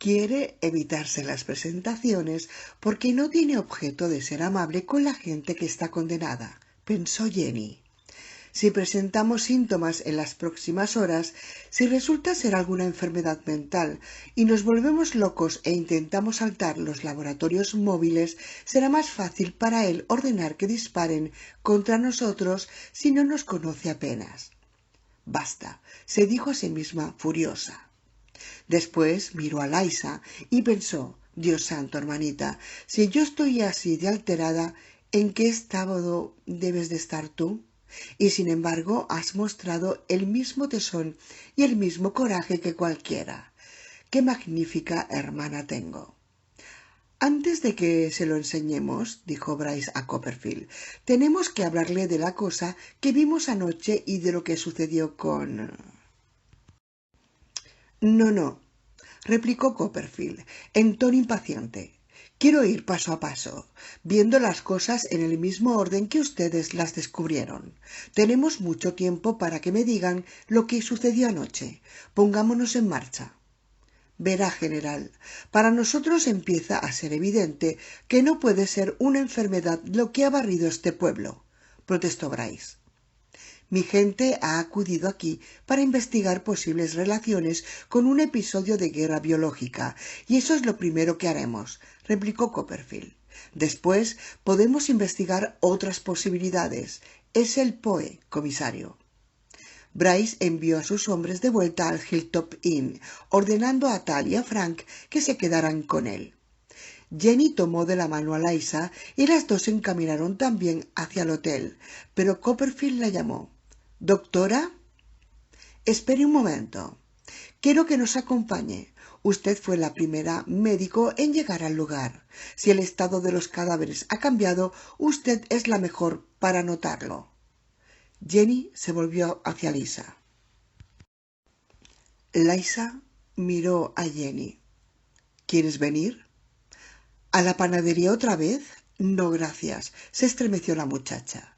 Quiere evitarse las presentaciones porque no tiene objeto de ser amable con la gente que está condenada, pensó Jenny. Si presentamos síntomas en las próximas horas, si resulta ser alguna enfermedad mental y nos volvemos locos e intentamos saltar los laboratorios móviles, será más fácil para él ordenar que disparen contra nosotros si no nos conoce apenas. Basta, se dijo a sí misma furiosa. Después miró a Liza y pensó, Dios santo, hermanita, si yo estoy así de alterada, ¿en qué estado debes de estar tú? Y sin embargo has mostrado el mismo tesón y el mismo coraje que cualquiera. ¡Qué magnífica hermana tengo! Antes de que se lo enseñemos, dijo Bryce a Copperfield, tenemos que hablarle de la cosa que vimos anoche y de lo que sucedió con... No, replicó Copperfield, en tono impaciente. Quiero ir paso a paso, viendo las cosas en el mismo orden que ustedes las descubrieron. Tenemos mucho tiempo para que me digan lo que sucedió anoche. Pongámonos en marcha. Verá, general, para nosotros empieza a ser evidente que no puede ser una enfermedad lo que ha barrido este pueblo, protestó Bryce. Mi gente ha acudido aquí para investigar posibles relaciones con un episodio de guerra biológica, y eso es lo primero que haremos, replicó Copperfield. Después podemos investigar otras posibilidades. Es el POE, comisario. Bryce envió a sus hombres de vuelta al Hilltop Inn, ordenando a Tal y a Frank que se quedaran con él. Jenny tomó de la mano a Liza y las dos se encaminaron también hacia el hotel, pero Copperfield la llamó. «¿Doctora?» «Espere un momento. Quiero que nos acompañe. Usted fue la primera médico en llegar al lugar. Si el estado de los cadáveres ha cambiado, usted es la mejor para notarlo». Jenny se volvió hacia Liza. Liza miró a Jenny. «¿Quieres venir?» «¿A la panadería otra vez?» «No, gracias», se estremeció la muchacha.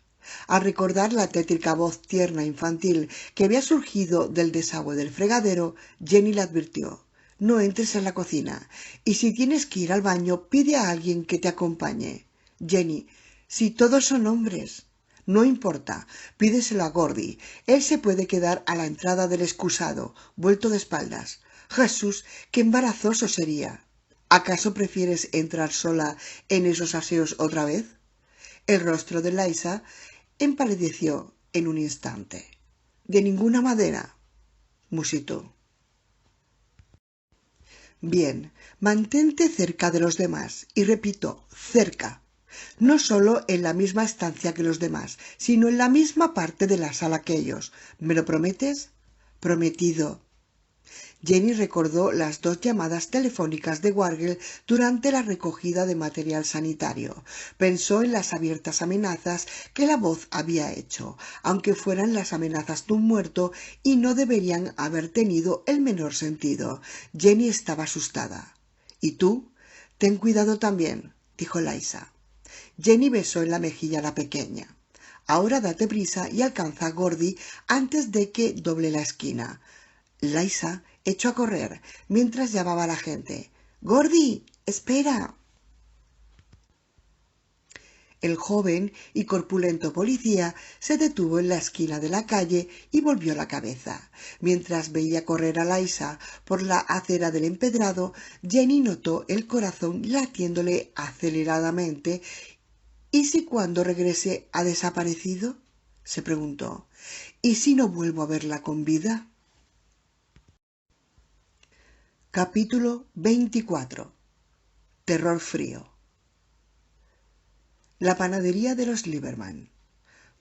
Al recordar la tétrica voz tierna infantil que había surgido del desagüe del fregadero, Jenny le advirtió: «No entres en la cocina, y si tienes que ir al baño, pide a alguien que te acompañe». «Jenny, si todos son hombres». «No importa, pídeselo a Gordy. Él se puede quedar a la entrada del excusado, vuelto de espaldas». «Jesús, qué embarazoso sería». «¿Acaso prefieres entrar sola en esos aseos otra vez?» El rostro de Liza empalideció en un instante. «De ninguna manera», musitó. «Bien, mantente cerca de los demás, y repito, cerca. No solo en la misma estancia que los demás, sino en la misma parte de la sala que ellos. ¿Me lo prometes?» «Prometido». Jenny recordó las 2 llamadas telefónicas de Wargle durante la recogida de material sanitario. Pensó en las abiertas amenazas que la voz había hecho, aunque fueran las amenazas de un muerto y no deberían haber tenido el menor sentido. Jenny estaba asustada. «¿Y tú? Ten cuidado también», dijo Liza. Jenny besó en la mejilla a la pequeña. «Ahora date prisa y alcanza a Gordy antes de que doble la esquina». Liza echó a correr mientras llamaba a la gente. «Gordy, espera». El joven y corpulento policía se detuvo en la esquina de la calle y volvió la cabeza. Mientras veía correr a Liza por la acera del empedrado, Jenny notó el corazón latiéndole aceleradamente. «¿Y si cuando regrese ha desaparecido?», se preguntó. «¿Y si no vuelvo a verla con vida?». Capítulo 24. Terror frío. La panadería de los Lieberman.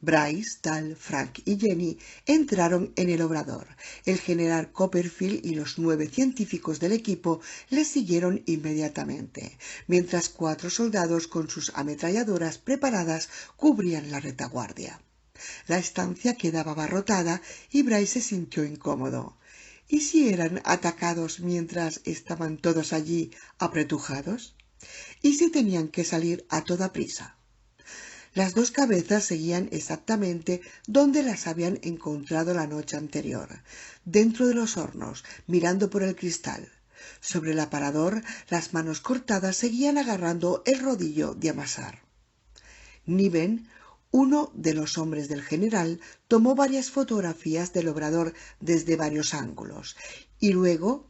Bryce, Tal, Frank y Jenny entraron en el obrador. El general Copperfield y los 9 científicos del equipo les siguieron inmediatamente, mientras 4 soldados con sus ametralladoras preparadas cubrían la retaguardia. La estancia quedaba abarrotada y Bryce se sintió incómodo. ¿Y si eran atacados mientras estaban todos allí apretujados? ¿Y si tenían que salir a toda prisa? Las 2 cabezas seguían exactamente donde las habían encontrado la noche anterior, dentro de los hornos, mirando por el cristal. Sobre el aparador, las manos cortadas seguían agarrando el rodillo de amasar. Niven, uno de los hombres del general, tomó varias fotografías del obrador desde varios ángulos y luego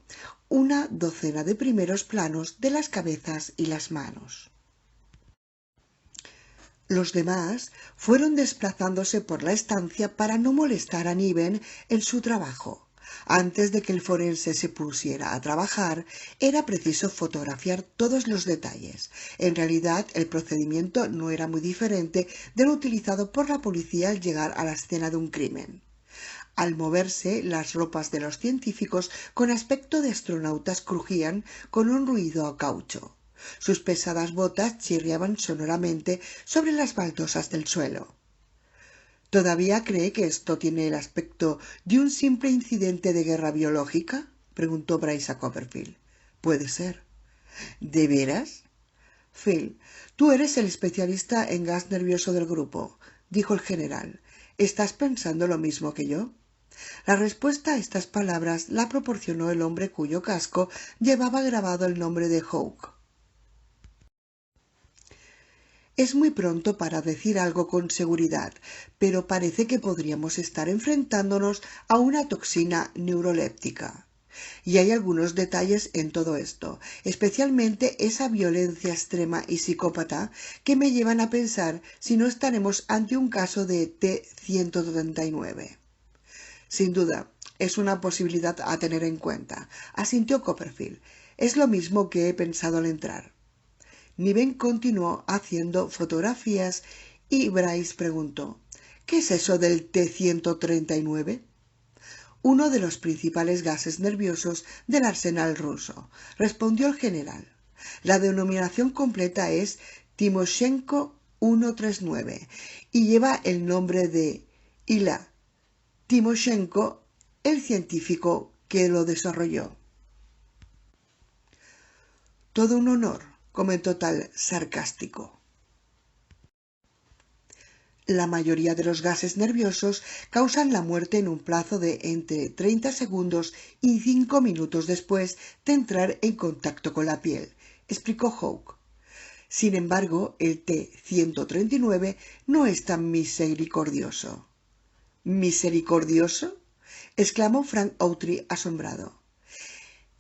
una docena de primeros planos de las cabezas y las manos. Los demás fueron desplazándose por la estancia para no molestar a Niven en su trabajo. Antes de que el forense se pusiera a trabajar, era preciso fotografiar todos los detalles. En realidad, el procedimiento no era muy diferente del utilizado por la policía al llegar a la escena de un crimen. Al moverse, las ropas de los científicos con aspecto de astronautas crujían con un ruido a caucho. Sus pesadas botas chirriaban sonoramente sobre las baldosas del suelo. ¿Todavía cree que esto tiene el aspecto de un simple incidente de guerra biológica?, preguntó Bryce a Copperfield. Puede ser. ¿De veras? Phil, tú eres el especialista en gas nervioso del grupo, dijo el general. ¿Estás pensando lo mismo que yo? La respuesta a estas palabras la proporcionó el hombre cuyo casco llevaba grabado el nombre de Hawke. Es muy pronto para decir algo con seguridad, pero parece que podríamos estar enfrentándonos a una toxina neuroléptica. Y hay algunos detalles en todo esto, especialmente esa violencia extrema y psicópata, que me llevan a pensar si no estaremos ante un caso de T-139. Sin duda, es una posibilidad a tener en cuenta, asintió Copperfield. Es lo mismo que he pensado al entrar. Niven continuó haciendo fotografías y Bryce preguntó: ¿Qué es eso del T-139? Uno de los principales gases nerviosos del arsenal ruso, respondió el general. La denominación completa es Timoshenko 139 y lleva el nombre de Ilya Timoshenko, el científico que lo desarrolló. Todo un honor, comentó Tal sarcástico. La mayoría de los gases nerviosos causan la muerte en un plazo de entre 30 segundos y 5 minutos después de entrar en contacto con la piel, explicó Hawke. Sin embargo, el T-139 no es tan misericordioso. ¿Misericordioso?, exclamó Frank Autry asombrado.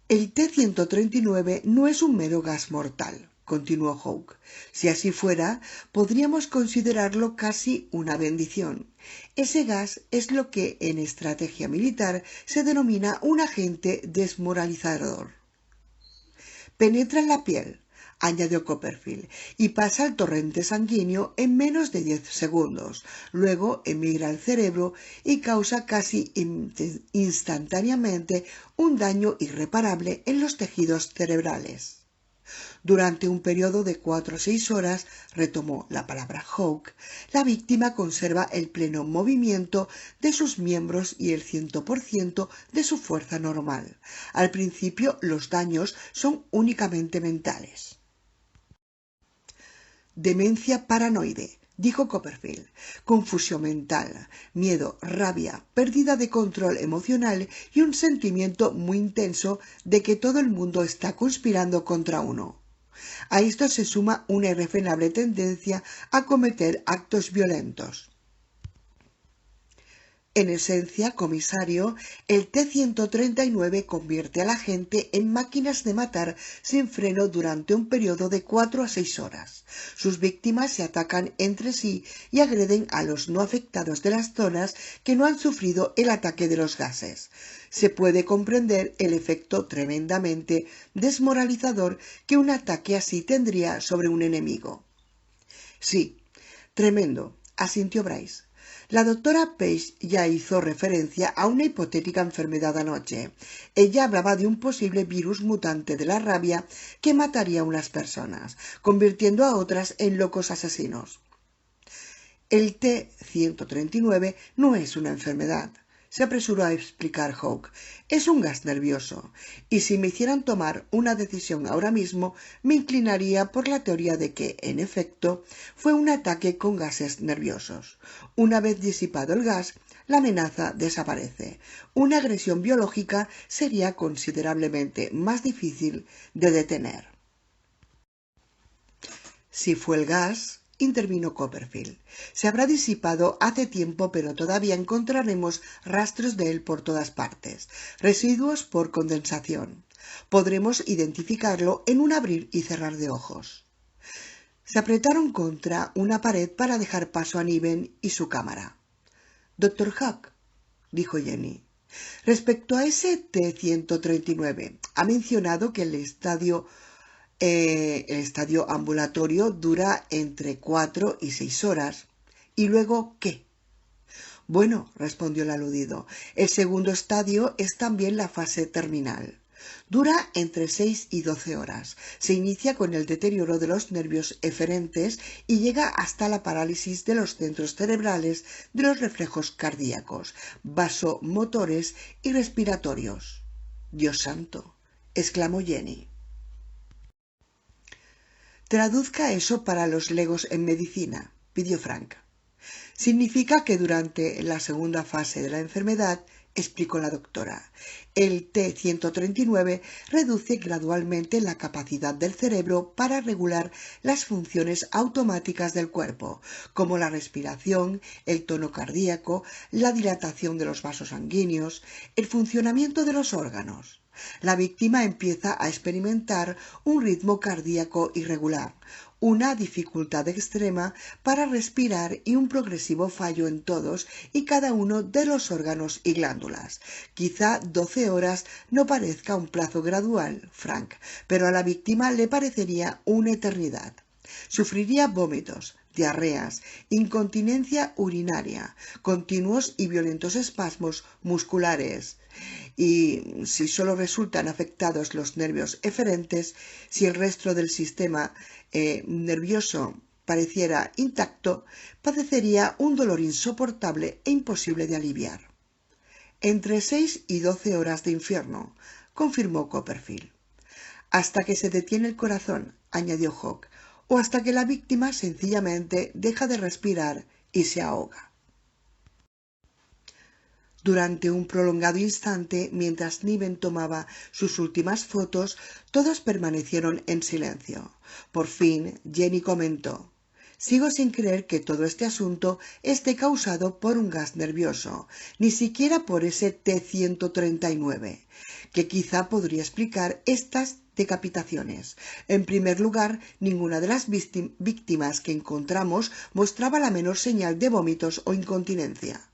El T-139 no es un mero gas mortal, continuó Hawke. Si así fuera, podríamos considerarlo casi una bendición. Ese gas es lo que en estrategia militar se denomina un agente desmoralizador. Penetra en la piel, añadió Copperfield, y pasa al torrente sanguíneo en menos de 10 segundos. Luego emigra al cerebro y causa casi instantáneamente un daño irreparable en los tejidos cerebrales. Durante un periodo de 4 o 6 horas, retomó la palabra Hawke, la víctima conserva el pleno movimiento de sus miembros y el 100% de su fuerza normal. Al principio, los daños son únicamente mentales. Demencia paranoide, dijo Copperfield. Confusión mental, miedo, rabia, pérdida de control emocional y un sentimiento muy intenso de que todo el mundo está conspirando contra uno. A esto se suma una irrefrenable tendencia a cometer actos violentos. En esencia, comisario, el T-139 convierte a la gente en máquinas de matar sin freno durante un periodo de 4 a 6 horas. Sus víctimas se atacan entre sí y agreden a los no afectados de las zonas que no han sufrido el ataque de los gases. Se puede comprender el efecto tremendamente desmoralizador que un ataque así tendría sobre un enemigo. Sí, tremendo, asintió Bryce. La doctora Page ya hizo referencia a una hipotética enfermedad anoche. Ella hablaba de un posible virus mutante de la rabia que mataría a unas personas, convirtiendo a otras en locos asesinos. El T-139 no es una enfermedad, se apresuró a explicar Hawke. Es un gas nervioso, y si me hicieran tomar una decisión ahora mismo, me inclinaría por la teoría de que, en efecto, fue un ataque con gases nerviosos. Una vez disipado el gas, la amenaza desaparece. Una agresión biológica sería considerablemente más difícil de detener. Si fue el gas, intervino Copperfield, se habrá disipado hace tiempo, pero todavía encontraremos rastros de él por todas partes, residuos por condensación. Podremos identificarlo en un abrir y cerrar de ojos. Se apretaron contra una pared para dejar paso a Niven y su cámara. «Doctor Huck», dijo Jenny, «respecto a ese T-139, ha mencionado que el estadio ambulatorio dura entre 4 y 6 horas. ¿Y luego qué?» «Bueno», respondió el aludido, «el segundo estadio es también la fase terminal. Dura entre 6 y 12 horas. Se inicia con el deterioro de los nervios eferentes y llega hasta la parálisis de los centros cerebrales, de los reflejos cardíacos, vasomotores y respiratorios». «Dios santo», exclamó Jenny. «Traduzca eso para los legos en medicina», pidió Frank. «Significa que durante la segunda fase de la enfermedad», explicó la doctora, «el T-139 reduce gradualmente la capacidad del cerebro para regular las funciones automáticas del cuerpo, como la respiración, el tono cardíaco, la dilatación de los vasos sanguíneos, el funcionamiento de los órganos. La víctima empieza a experimentar un ritmo cardíaco irregular, una dificultad extrema para respirar y un progresivo fallo en todos y cada uno de los órganos y glándulas. Quizá 12 horas no parezca un plazo gradual, Frank, pero a la víctima le parecería una eternidad. Sufriría vómitos, diarreas, incontinencia urinaria, continuos y violentos espasmos musculares. Y si solo resultan afectados los nervios eferentes, si el resto del sistema nervioso pareciera intacto, padecería un dolor insoportable e imposible de aliviar». «Entre 6 y 12 horas de infierno», confirmó Copperfield. «Hasta que se detiene el corazón», añadió Hawke, «o hasta que la víctima sencillamente deja de respirar y se ahoga». Durante un prolongado instante, mientras Niven tomaba sus últimas fotos, todos permanecieron en silencio. Por fin, Jenny comentó: «Sigo sin creer que todo este asunto esté causado por un gas nervioso, ni siquiera por ese T-139, que quizá podría explicar estas decapitaciones. En primer lugar, ninguna de las víctimas que encontramos mostraba la menor señal de vómitos o incontinencia».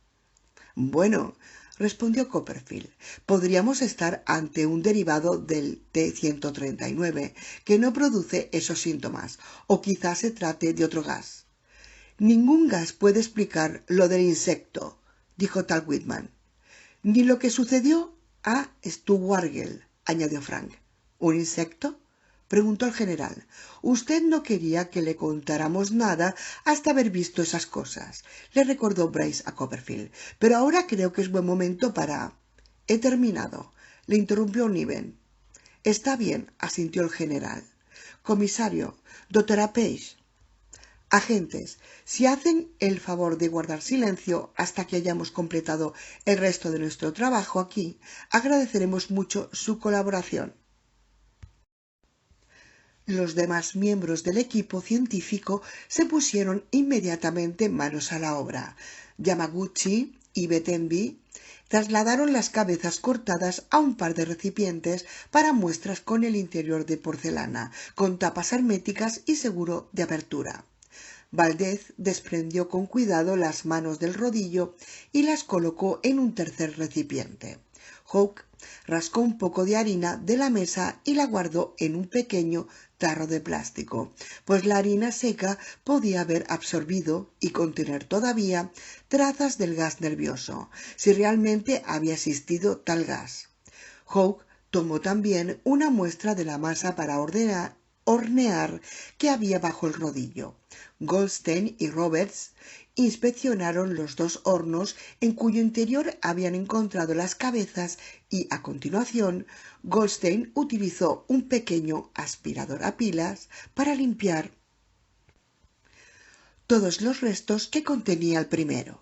«Bueno», respondió Copperfield, «podríamos estar ante un derivado del T-139 que no produce esos síntomas, o quizá se trate de otro gas». «Ningún gas puede explicar lo del insecto», dijo Tal Whitman. «Ni lo que sucedió a Stowbarrel», añadió Frank. «¿Un insecto?», preguntó el general. «Usted no quería que le contáramos nada hasta haber visto esas cosas», le recordó Bryce a Copperfield. «Pero ahora creo que es buen momento para...» «He terminado», le interrumpió Niven. «Está bien», asintió el general. «Comisario, doctora Page». «Agentes, si hacen el favor de guardar silencio hasta que hayamos completado el resto de nuestro trabajo aquí, agradeceremos mucho su colaboración». Los demás miembros del equipo científico se pusieron inmediatamente manos a la obra. Yamaguchi y Betenby trasladaron las cabezas cortadas a un par de recipientes para muestras con el interior de porcelana, con tapas herméticas y seguro de apertura. Valdez desprendió con cuidado las manos del rodillo y las colocó en un tercer recipiente. Hawke rascó un poco de harina de la mesa y la guardó en un pequeño tarro de plástico, pues la harina seca podía haber absorbido y contener todavía trazas del gas nervioso, si realmente había existido tal gas. Hawke tomó también una muestra de la masa para hornear que había bajo el rodillo. Goldstein y Roberts inspeccionaron los dos hornos en cuyo interior habían encontrado las cabezas y, a continuación, Goldstein utilizó un pequeño aspirador a pilas para limpiar todos los restos que contenía el primero.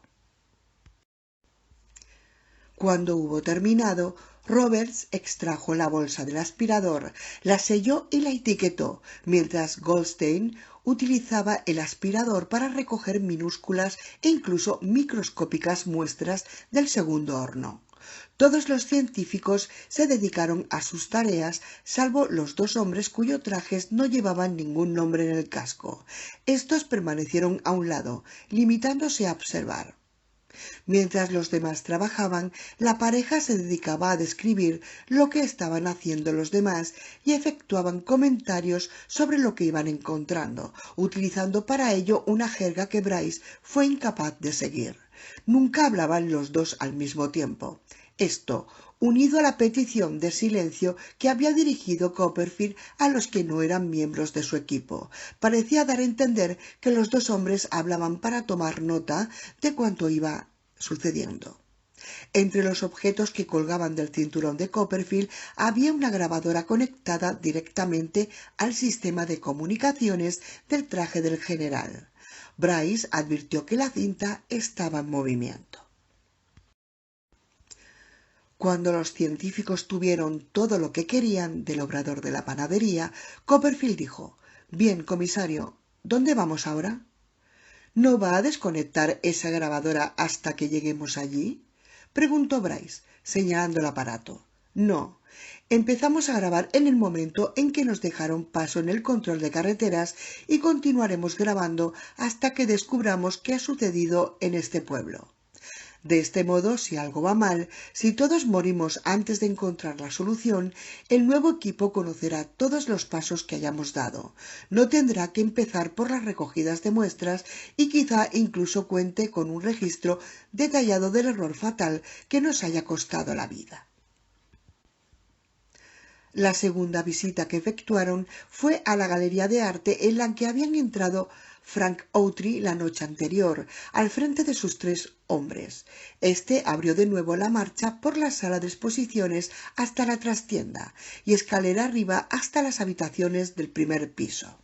Cuando hubo terminado, Roberts extrajo la bolsa del aspirador, la selló y la etiquetó, mientras Goldstein utilizaba el aspirador para recoger minúsculas e incluso microscópicas muestras del segundo horno. Todos los científicos se dedicaron a sus tareas, salvo los dos hombres cuyos trajes no llevaban ningún nombre en el casco. Estos permanecieron a un lado, limitándose a observar. Mientras los demás trabajaban, la pareja se dedicaba a describir lo que estaban haciendo los demás y efectuaban comentarios sobre lo que iban encontrando, utilizando para ello una jerga que Bryce fue incapaz de seguir. Nunca hablaban los dos al mismo tiempo. Esto, unido a la petición de silencio que había dirigido Copperfield a los que no eran miembros de su equipo, parecía dar a entender que los dos hombres hablaban para tomar nota de cuanto iba sucediendo. Entre los objetos que colgaban del cinturón de Copperfield había una grabadora conectada directamente al sistema de comunicaciones del traje del general. Bryce advirtió que la cinta estaba en movimiento. Cuando los científicos tuvieron todo lo que querían del obrador de la panadería, Copperfield dijo: «Bien, comisario, ¿dónde vamos ahora?» «¿No va a desconectar esa grabadora hasta que lleguemos allí?», preguntó Bryce, señalando el aparato. «No. Empezamos a grabar en el momento en que nos dejaron paso en el control de carreteras y continuaremos grabando hasta que descubramos qué ha sucedido en este pueblo. De este modo, si algo va mal, si todos morimos antes de encontrar la solución, el nuevo equipo conocerá todos los pasos que hayamos dado. No tendrá que empezar por las recogidas de muestras y quizá incluso cuente con un registro detallado del error fatal que nos haya costado la vida». La segunda visita que efectuaron fue a la galería de arte en la que habían entrado Frank Autry la noche anterior, al frente de sus tres hombres. Este abrió de nuevo la marcha por la sala de exposiciones hasta la trastienda y escalera arriba hasta las habitaciones del primer piso.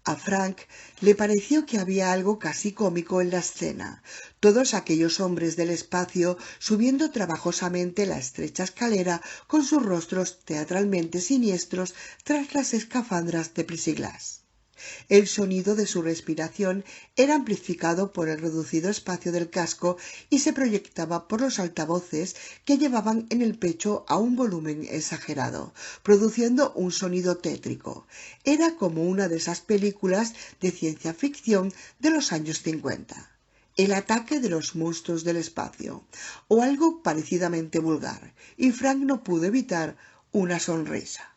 A Frank le pareció que había algo casi cómico en la escena. Todos aquellos hombres del espacio subiendo trabajosamente la estrecha escalera con sus rostros teatralmente siniestros tras las escafandras de plexiglas. El sonido de su respiración era amplificado por el reducido espacio del casco y se proyectaba por los altavoces que llevaban en el pecho a un volumen exagerado, produciendo un sonido tétrico. Era como una de esas películas de ciencia ficción de los años 50. El ataque de los monstruos del espacio, o algo parecidamente vulgar, y Frank no pudo evitar una sonrisa.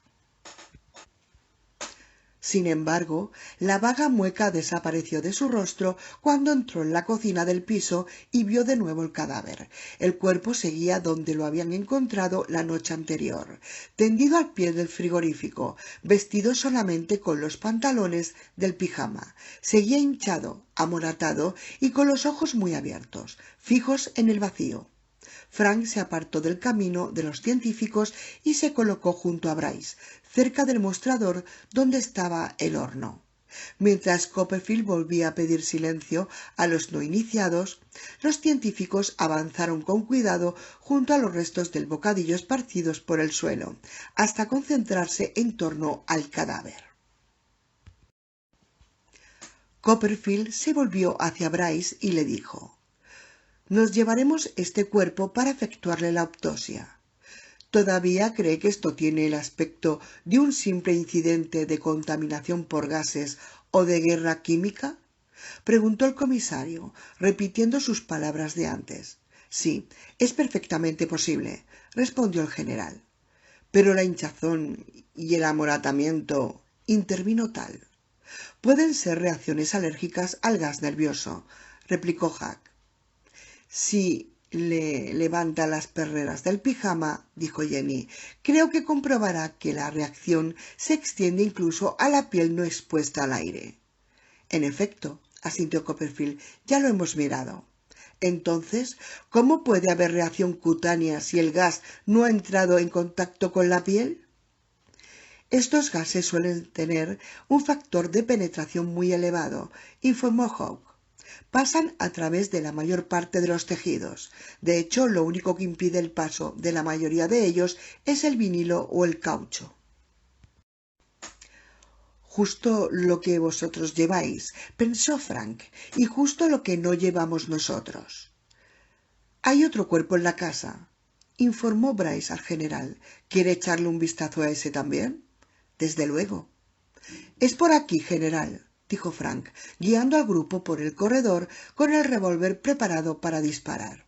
Sin embargo, la vaga mueca desapareció de su rostro cuando entró en la cocina del piso y vio de nuevo el cadáver. El cuerpo seguía donde lo habían encontrado la noche anterior, tendido al pie del frigorífico, vestido solamente con los pantalones del pijama. Seguía hinchado, amoratado y con los ojos muy abiertos, fijos en el vacío. Frank se apartó del camino de los científicos y se colocó junto a Bryce, cerca del mostrador donde estaba el horno. Mientras Copperfield volvía a pedir silencio a los no iniciados, los científicos avanzaron con cuidado junto a los restos del bocadillo esparcidos por el suelo, hasta concentrarse en torno al cadáver. Copperfield se volvió hacia Bryce y le dijo: «Nos llevaremos este cuerpo para efectuarle la autopsia. ¿Todavía cree que esto tiene el aspecto de un simple incidente de contaminación por gases o de guerra química?», preguntó el comisario, repitiendo sus palabras de antes. «Sí, es perfectamente posible», respondió el general. «Pero la hinchazón y el amoratamiento», intervino Tal. «Pueden ser reacciones alérgicas al gas nervioso», replicó Huck. «Si le levanta las perreras del pijama», dijo Jenny, «creo que comprobará que la reacción se extiende incluso a la piel no expuesta al aire». «En efecto», asintió Copperfield, «ya lo hemos mirado». «Entonces, ¿cómo puede haber reacción cutánea si el gas no ha entrado en contacto con la piel?». «Estos gases suelen tener un factor de penetración muy elevado», informó Hawke. Pasan a través de la mayor parte de los tejidos. De hecho, lo único que impide el paso de la mayoría de ellos es el vinilo o el caucho. Justo lo que vosotros lleváis, pensó Frank, y justo lo que no llevamos nosotros. Hay otro cuerpo en la casa, informó Bryce al general. ¿Quiere echarle un vistazo a ese también? Desde luego. Es por aquí, general, dijo Frank, guiando al grupo por el corredor con el revólver preparado para disparar.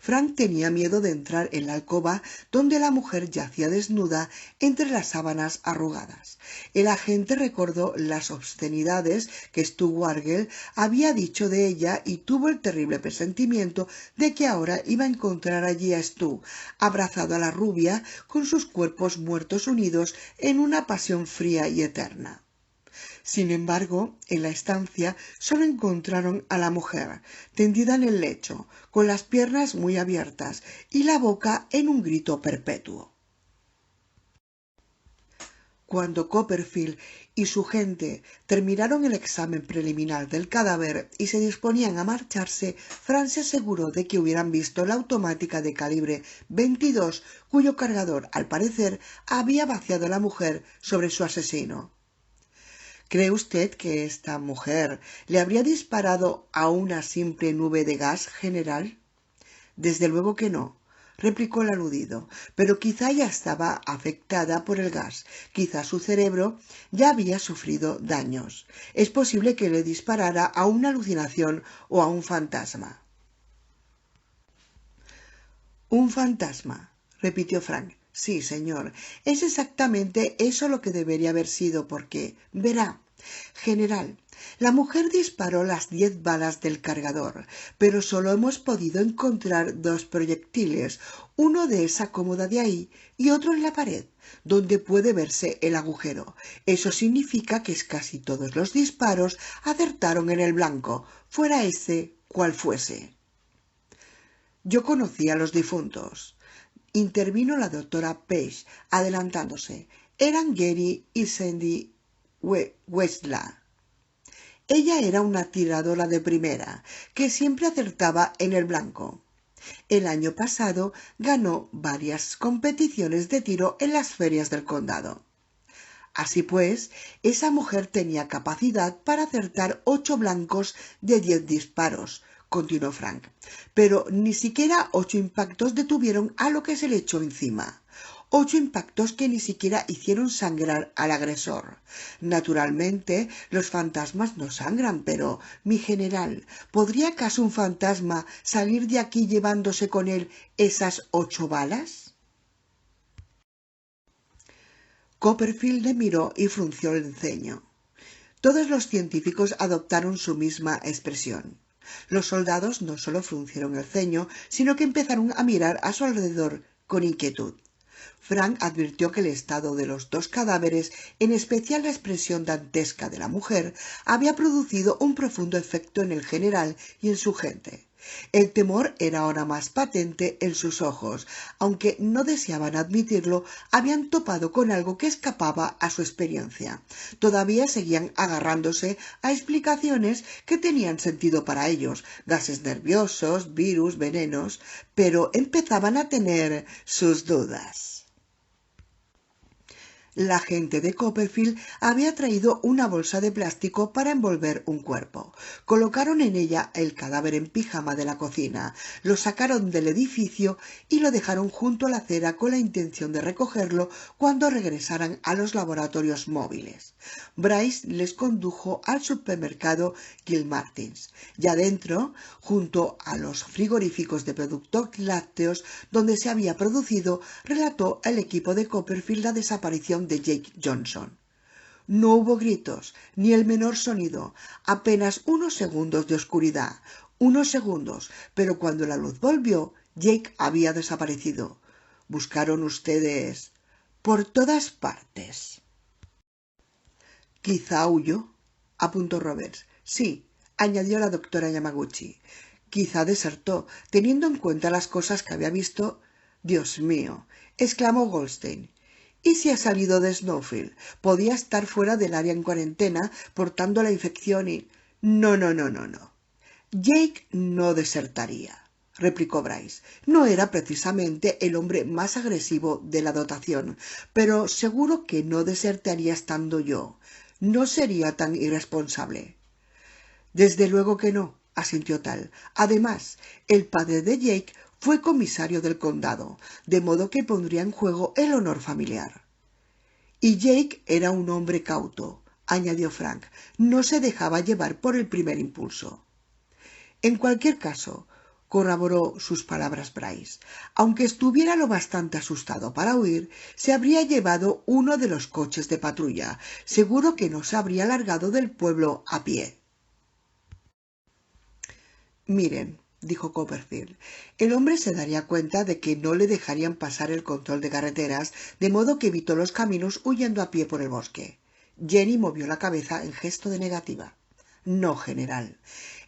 Frank tenía miedo de entrar en la alcoba donde la mujer yacía desnuda entre las sábanas arrugadas. El agente recordó las obscenidades que Stu Wargell había dicho de ella y tuvo el terrible presentimiento de que ahora iba a encontrar allí a Stu, abrazado a la rubia, con sus cuerpos muertos unidos en una pasión fría y eterna. Sin embargo, en la estancia solo encontraron a la mujer, tendida en el lecho, con las piernas muy abiertas y la boca en un grito perpetuo. Cuando Copperfield y su gente terminaron el examen preliminar del cadáver y se disponían a marcharse, Frank se aseguró de que hubieran visto la automática de calibre 22, cuyo cargador, al parecer, había vaciado a la mujer sobre su asesino. ¿Cree usted que esta mujer le habría disparado a una simple nube de gas, general? Desde luego que no, replicó el aludido, pero quizá ya estaba afectada por el gas. Quizá su cerebro ya había sufrido daños. Es posible que le disparara a una alucinación o a un fantasma. Un fantasma, repitió Frank. Sí, señor, es exactamente eso lo que debería haber sido, porque, verá, general, la mujer disparó las 10 balas del cargador, pero solo hemos podido encontrar 2 proyectiles, uno de esa cómoda de ahí y otro en la pared, donde puede verse el agujero. Eso significa que casi todos los disparos acertaron en el blanco, fuera ese cual fuese. Yo conocí a los difuntos. Intervino la doctora Page, adelantándose. Eran Gary y Sandy Westla. Ella era una tiradora de primera, que siempre acertaba en el blanco. El año pasado ganó varias competiciones de tiro en las ferias del condado. Así pues, esa mujer tenía capacidad para acertar 8 blancos de 10 disparos, continuó Frank, pero ni siquiera 8 impactos detuvieron a lo que se le echó encima. 8 impactos que ni siquiera hicieron sangrar al agresor. Naturalmente, los fantasmas no sangran, pero, mi general, ¿podría acaso un fantasma salir de aquí llevándose con él esas 8 balas? Copperfield le miró y frunció el ceño. Todos los científicos adoptaron su misma expresión. Los soldados no solo fruncieron el ceño, sino que empezaron a mirar a su alrededor con inquietud. Frank advirtió que el estado de los 2 cadáveres, en especial la expresión dantesca de la mujer, había producido un profundo efecto en el general y en su gente. El temor era ahora más patente en sus ojos. Aunque no deseaban admitirlo, habían topado con algo que escapaba a su experiencia. Todavía seguían agarrándose a explicaciones que tenían sentido para ellos, gases nerviosos, virus, venenos, pero empezaban a tener sus dudas. La gente de Copperfield había traído una bolsa de plástico para envolver un cuerpo. Colocaron en ella el cadáver en pijama de la cocina, lo sacaron del edificio y lo dejaron junto a la acera con la intención de recogerlo cuando regresaran a los laboratorios móviles. Bryce les condujo al supermercado Gilmartins. Ya dentro, junto a los frigoríficos de productos lácteos donde se había producido, relató el equipo de Copperfield la desaparición de Jake Johnson. No hubo gritos, ni el menor sonido, apenas unos segundos de oscuridad, unos segundos, pero cuando la luz volvió, Jake había desaparecido. ¿Buscaron ustedes por todas partes? Quizá huyó, apuntó Roberts. Sí, añadió la doctora Yamaguchi. Quizá desertó, teniendo en cuenta las cosas que había visto. Dios mío, exclamó Goldstein. ¿Y si ha salido de Snowfield? Podía estar fuera del área en cuarentena, portando la infección y... No. Jake no desertaría, replicó Bryce. No era precisamente el hombre más agresivo de la dotación, pero seguro que no desertaría estando yo. No sería tan irresponsable. Desde luego que no, asintió Tal. Además, el padre de Jake fue comisario del condado, de modo que pondría en juego el honor familiar. Y Jake era un hombre cauto, añadió Frank. No se dejaba llevar por el primer impulso. En cualquier caso, corroboró sus palabras Bryce, aunque estuviera lo bastante asustado para huir, se habría llevado uno de los coches de patrulla. Seguro que no se habría largado del pueblo a pie. Miren, dijo Copperfield, el hombre se daría cuenta de que no le dejarían pasar el control de carreteras, de modo que evitó los caminos huyendo a pie por el bosque. Jenny movió la cabeza en gesto de negativa. No, general.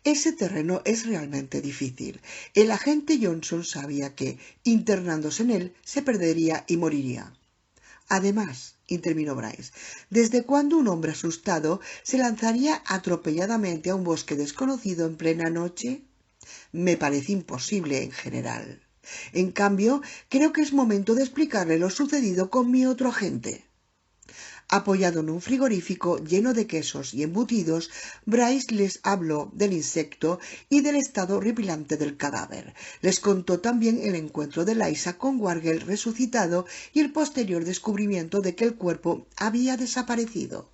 Ese terreno es realmente difícil. El agente Johnson sabía que, internándose en él, se perdería y moriría. Además, intervino Bryce, ¿desde cuándo un hombre asustado se lanzaría atropelladamente a un bosque desconocido en plena noche? Me parece imposible en general. En cambio, creo que es momento de explicarle lo sucedido con mi otro agente. Apoyado en un frigorífico lleno de quesos y embutidos, Bryce les habló del insecto y del estado horripilante del cadáver. Les contó también el encuentro de Liza con Wargel resucitado y el posterior descubrimiento de que el cuerpo había desaparecido.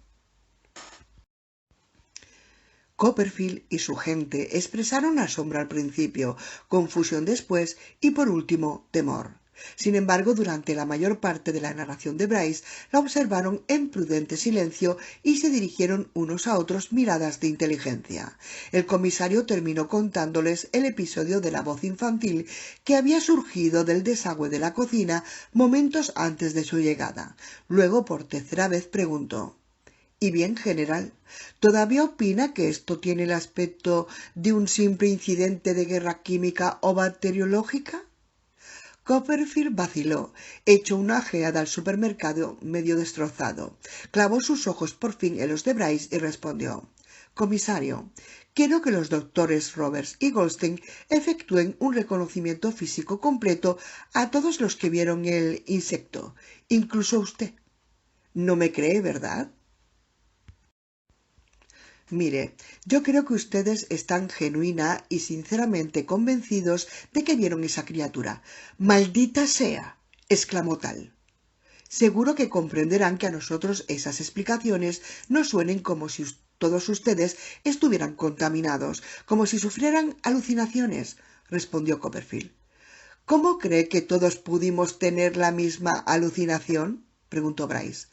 Copperfield y su gente expresaron asombro al principio, confusión después y, por último, temor. Sin embargo, durante la mayor parte de la narración de Bryce, la observaron en prudente silencio y se dirigieron unos a otros miradas de inteligencia. El comisario terminó contándoles el episodio de la voz infantil que había surgido del desagüe de la cocina momentos antes de su llegada. Luego, por tercera vez, preguntó: ¿Y bien, general, todavía opina que esto tiene el aspecto de un simple incidente de guerra química o bacteriológica? Copperfield vaciló, echó una ojeada al supermercado medio destrozado, clavó sus ojos por fin en los de Bryce y respondió: Comisario, quiero que los doctores Roberts y Goldstein efectúen un reconocimiento físico completo a todos los que vieron el insecto, incluso usted. ¿No me cree, verdad? Mire, yo creo que ustedes están genuina y sinceramente convencidos de que vieron esa criatura. ¡Maldita sea!, exclamó Tal. Seguro que comprenderán que a nosotros esas explicaciones nos suenen como si todos ustedes estuvieran contaminados, como si sufrieran alucinaciones, respondió Copperfield. ¿Cómo cree que todos pudimos tener la misma alucinación?, preguntó Bryce.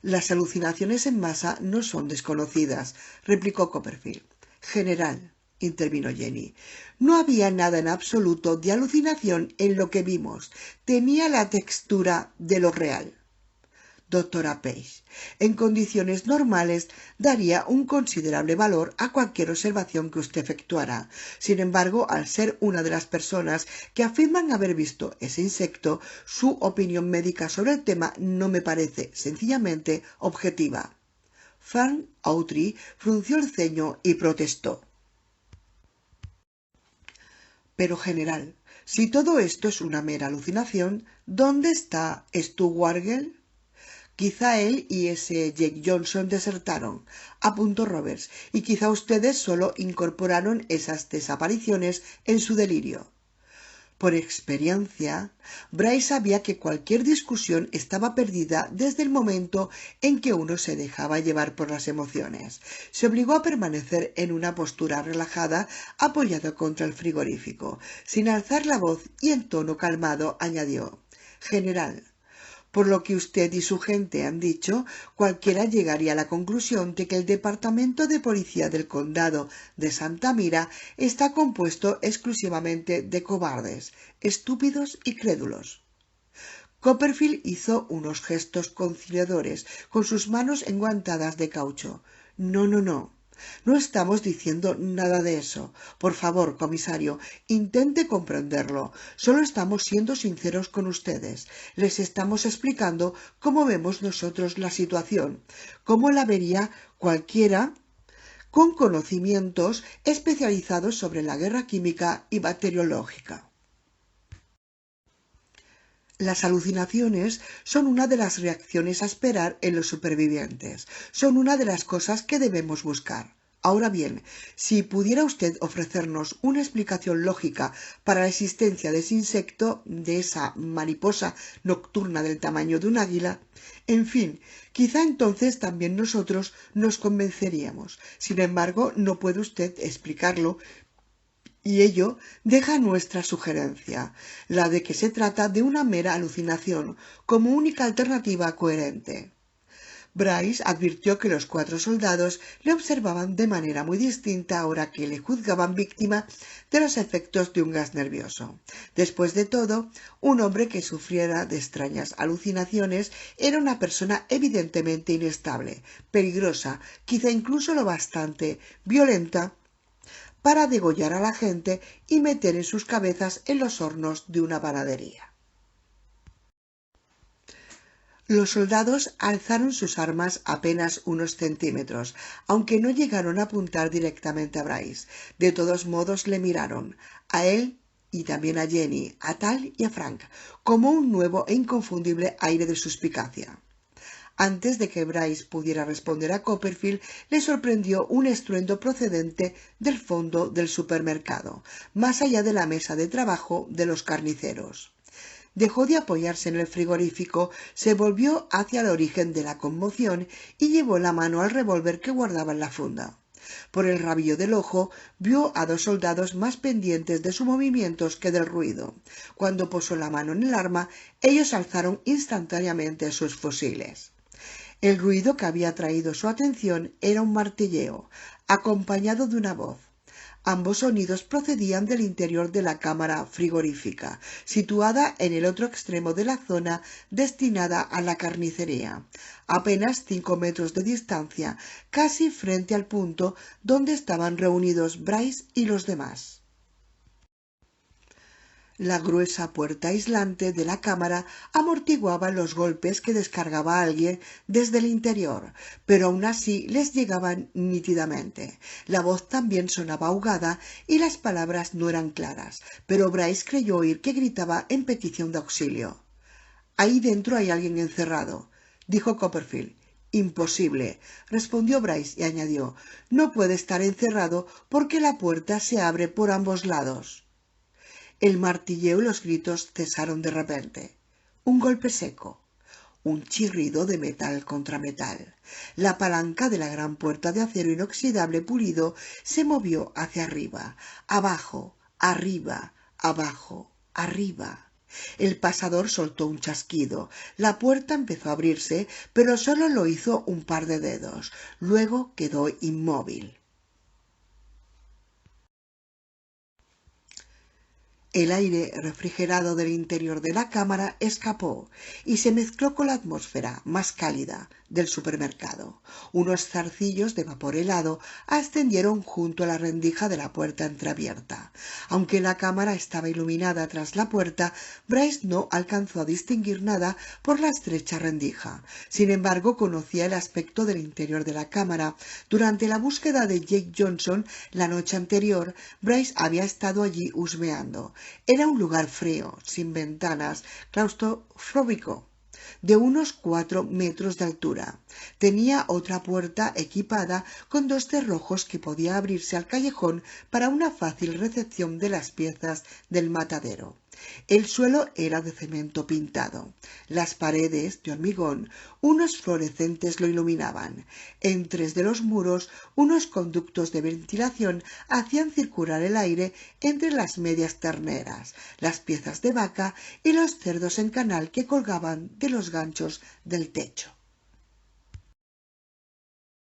Las alucinaciones en masa no son desconocidas, replicó Copperfield. General, intervino Jenny, no había nada en absoluto de alucinación en lo que vimos. Tenía la textura de lo real. Doctora Page, en condiciones normales daría un considerable valor a cualquier observación que usted efectuara. Sin embargo, al ser una de las personas que afirman haber visto ese insecto, su opinión médica sobre el tema no me parece sencillamente objetiva. Frank Autry frunció el ceño y protestó. Pero, general, si todo esto es una mera alucinación, ¿dónde está Stu Wargel? Quizá él y ese Jake Johnson desertaron, apuntó Roberts, y quizá ustedes solo incorporaron esas desapariciones en su delirio. Por experiencia, Bryce sabía que cualquier discusión estaba perdida desde el momento en que uno se dejaba llevar por las emociones. Se obligó a permanecer en una postura relajada, apoyado contra el frigorífico. Sin alzar la voz y en tono calmado, añadió: General, por lo que usted y su gente han dicho, cualquiera llegaría a la conclusión de que el Departamento de Policía del Condado de Santa Mira está compuesto exclusivamente de cobardes, estúpidos y crédulos. Copperfield hizo unos gestos conciliadores con sus manos enguantadas de caucho. No, no, no. No estamos diciendo nada de eso. Por favor, comisario, intente comprenderlo. Solo estamos siendo sinceros con ustedes. Les estamos explicando cómo vemos nosotros la situación, cómo la vería cualquiera con conocimientos especializados sobre la guerra química y bacteriológica. Las alucinaciones son una de las reacciones a esperar en los supervivientes. Son una de las cosas que debemos buscar. Ahora bien, si pudiera usted ofrecernos una explicación lógica para la existencia de ese insecto, de esa mariposa nocturna del tamaño de un águila, en fin, quizá entonces también nosotros nos convenceríamos. Sin embargo, no puede usted explicarlo y ello deja nuestra sugerencia, la de que se trata de una mera alucinación, como única alternativa coherente. Bryce advirtió que los 4 soldados le observaban de manera muy distinta ahora que le juzgaban víctima de los efectos de un gas nervioso. Después de todo, un hombre que sufriera de extrañas alucinaciones era una persona evidentemente inestable, peligrosa, quizá incluso lo bastante violenta para degollar a la gente y meter en sus cabezas en los hornos de una panadería. Los soldados alzaron sus armas apenas unos centímetros, aunque no llegaron a apuntar directamente a Bryce. De todos modos le miraron, a él y también a Jenny, a Tal y a Frank, como un nuevo e inconfundible aire de suspicacia. Antes de que Bryce pudiera responder a Copperfield, le sorprendió un estruendo procedente del fondo del supermercado, más allá de la mesa de trabajo de los carniceros. Dejó de apoyarse en el frigorífico, se volvió hacia el origen de la conmoción y llevó la mano al revólver que guardaba en la funda. Por el rabillo del ojo vio a 2 soldados más pendientes de sus movimientos que del ruido. Cuando posó la mano en el arma, ellos alzaron instantáneamente sus fusiles. El ruido que había atraído su atención era un martilleo, acompañado de una voz. Ambos sonidos procedían del interior de la cámara frigorífica, situada en el otro extremo de la zona destinada a la carnicería, apenas 5 metros de distancia, casi frente al punto donde estaban reunidos Bryce y los demás. La gruesa puerta aislante de la cámara amortiguaba los golpes que descargaba alguien desde el interior, pero aun así les llegaban nítidamente. La voz también sonaba ahogada y las palabras no eran claras, pero Bryce creyó oír que gritaba en petición de auxilio. «Ahí dentro hay alguien encerrado», dijo Copperfield. «Imposible», respondió Bryce y añadió, «no puede estar encerrado porque la puerta se abre por ambos lados». El martilleo y los gritos cesaron de repente. Un golpe seco, un chirrido de metal contra metal. La palanca de la gran puerta de acero inoxidable pulido se movió hacia arriba, abajo, arriba, abajo, arriba. El pasador soltó un chasquido. La puerta empezó a abrirse, pero solo lo hizo un par de dedos. Luego quedó inmóvil. El aire refrigerado del interior de la cámara escapó y se mezcló con la atmósfera más cálida del supermercado. Unos zarcillos de vapor helado ascendieron junto a la rendija de la puerta entreabierta. Aunque la cámara estaba iluminada tras la puerta, Bryce no alcanzó a distinguir nada por la estrecha rendija. Sin embargo, conocía el aspecto del interior de la cámara. Durante la búsqueda de Jake Johnson la noche anterior, Bryce había estado allí husmeando. Era un lugar frío, sin ventanas, claustrofóbico, de unos 4 metros de altura. Tenía otra puerta equipada con 2 cerrojos que podía abrirse al callejón para una fácil recepción de las piezas del matadero. El suelo era de cemento pintado. Las paredes, de hormigón, unos fluorescentes lo iluminaban. En 3 de los muros, unos conductos de ventilación hacían circular el aire entre las medias terneras, las piezas de vaca y los cerdos en canal que colgaban de los ganchos del techo.